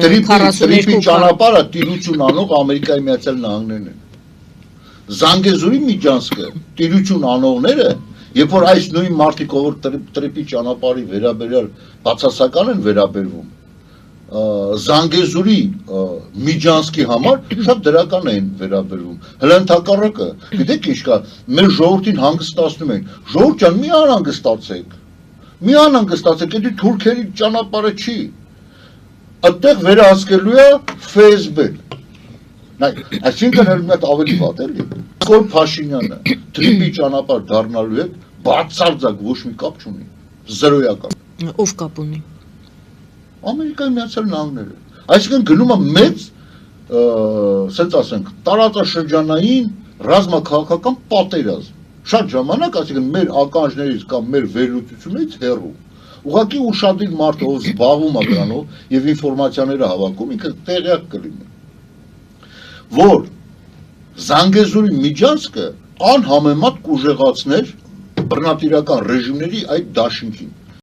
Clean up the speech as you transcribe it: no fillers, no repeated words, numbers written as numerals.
Տրիպի ճանապարհը տիրություն անող Ամերիկայի Միացյալ Նահանգներն են։ Զանգեզուրի Միջանցքը տիրություն անողները, երբ որ այս նույն մարդիկ, ով տրիպի ճանապարհի վերաբերյալ բացասական են վերաբերվում, Զանգեզուրի Միջանցքի համար շատ դրական են վերաբերվում։ Հələ ընդհակառակը, գիտեք ինչ կա, մեր ժողովրդին հանգստացնում են։ Ժողովուրդ ջան, մի անհանգստացեք։ Մի անհանգստացեք, դա թուրքերի ճանապարհը չի։ Այդտեղ վերահսկելու է ՖՍԲ։ Այսինքն էլ ավելի վատ էլի։ Նիկոլ Փաշինյանը տրիպի ճանապարհ դառնալու հետ բացարձակ ոչ մի կապ չունի։ Զրոյական։ Ով կապ ունի։ Ամերիկայի Միացյալ Նահանգները։ Այսինքն գնում է մեծ, ասենց ասենք, տարածաշրջանային ռազմաքաղաքական պատերազմ։ Շատ ժամանակ, այսինքն մեր ականջներից կամ մեր վերլուծությունից հեռու։ Ուղղակի ուշադիր մարդը, ով զբաղվում է դրանով եւ ինֆորմացիաները հավաքում, ինքը տեղյակ կլինի, որ Զանգեզուրի Միջանցքը անհամեմատ կուժեղացներ բռնատիրական ռեժիմների այդ դաշինքին։